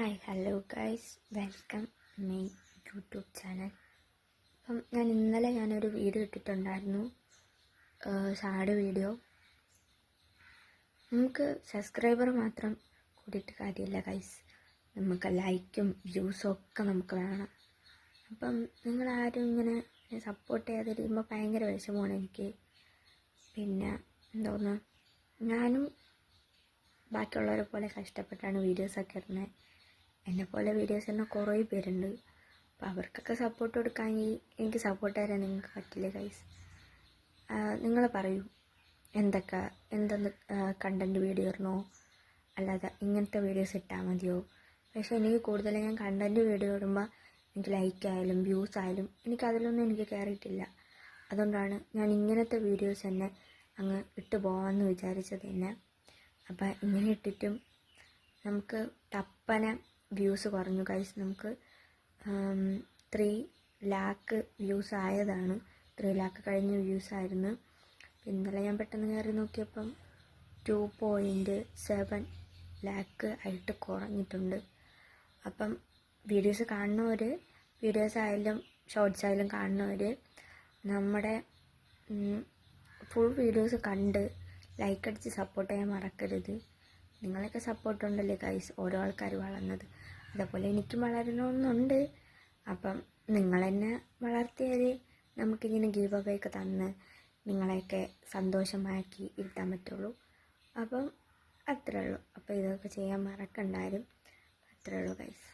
Hi hello guys, welcome my YouTube channel. അപ്പം ഞാനൊരു video ഇട്ടിട്ടുണ്ടായിരുന്നു, സാഡ് വീഡിയോ. നമുക്ക് സബ്സ്ക്രൈബർ മാത്രം കൂടിയിട്ട് കാര്യമില്ല ഗൈസ്, നമുക്ക് ലൈക്കും വ്യൂസും ഒക്കെ നമുക്ക് വേണം. അപ്പം നിങ്ങളാരും ഇങ്ങനെ സപ്പോർട്ട് ചെയ്യാതിരിക്കുമ്പോൾ ഭയങ്കര വിഷമമാണ് എനിക്ക്. പിന്നെ എന്തോന്ന്, ഞാനും ബാക്കിയുള്ളവരെ പോലെ കഷ്ടപ്പെട്ടാണ് വീഡിയോസൊക്കെ ഇടുന്നത്. എന്നെപ്പോലെ വീഡിയോസ് തന്നെ കുറേ പേരുണ്ട്. അപ്പോൾ അവർക്കൊക്കെ സപ്പോർട്ട് കൊടുക്കാമെങ്കിൽ എനിക്ക് സപ്പോർട്ട് തരാൻ നിങ്ങൾക്ക് പറ്റില്ല ഗൈസ്. നിങ്ങൾ പറയൂ, എന്തെന്ന് കണ്ടൻറ്റ് വീഡിയോ ഇടണോ, അല്ലാതെ ഇങ്ങനത്തെ വീഡിയോസ് ഇട്ടാൽ മതിയോ? പക്ഷേ എനിക്ക് കൂടുതലും ഞാൻ കണ്ടൻറ്റ് വീഡിയോ ഇടുമ്പോൾ എനിക്ക് ലൈക്കായാലും വ്യൂസ് ആയാലും എനിക്ക് കയറിയിട്ടില്ല. അതുകൊണ്ടാണ് ഞാൻ ഇങ്ങനത്തെ വീഡിയോസ് തന്നെ അങ്ങ് ഇട്ട് പോകാമെന്ന് വിചാരിച്ചത് തന്നെ. അപ്പം ഇങ്ങനെ ഇട്ടിട്ടും നമുക്ക് ടപ്പന വ്യൂസ് കുറഞ്ഞു ഗൈസ്. നമുക്ക് 3 ലാക്ക് വ്യൂസ് ആയതാണ്. 3 ലാക്ക് കഴിഞ്ഞ വ്യൂസ് ആയിരുന്നു. ഇന്നലെ ഞാൻ പെട്ടെന്ന് കയറി നോക്കിയപ്പം 2.7 ലാക്ക് ആയിട്ട് കുറഞ്ഞിട്ടുണ്ട്. അപ്പം വീഡിയോസ് കാണുന്നവർ, വീഡിയോസ് ആയാലും ഷോർട്സ് ആയാലും കാണുന്നവർ നമ്മുടെ ഫുൾ വീഡിയോസ് കണ്ട് ലൈക്ക് അടിച്ച് സപ്പോർട്ട് ചെയ്യാൻ മറക്കരുത്. നിങ്ങളൊക്കെ സപ്പോർട്ട് ഉണ്ടല്ലേ ഗൈസ് ഓരോ ആൾക്കാർ വളർന്നത്, അതേപോലെ എനിക്കും വളരണമെന്നുണ്ട്. അപ്പം നിങ്ങളെന്നെ വളർത്തിയാൽ നമുക്കിങ്ങനെ ഗീവ് അവേ ഒക്കെ തന്ന് നിങ്ങളെയൊക്കെ സന്തോഷമാക്കി ഇരുത്താൻ പറ്റുള്ളൂ. അപ്പം അത്രേ ഉള്ളൂ. അപ്പോൾ ഇതൊക്കെ ചെയ്യാൻ മറക്കണ്ടാരും. അത്രേ ഉള്ളൂ ഗൈസ്.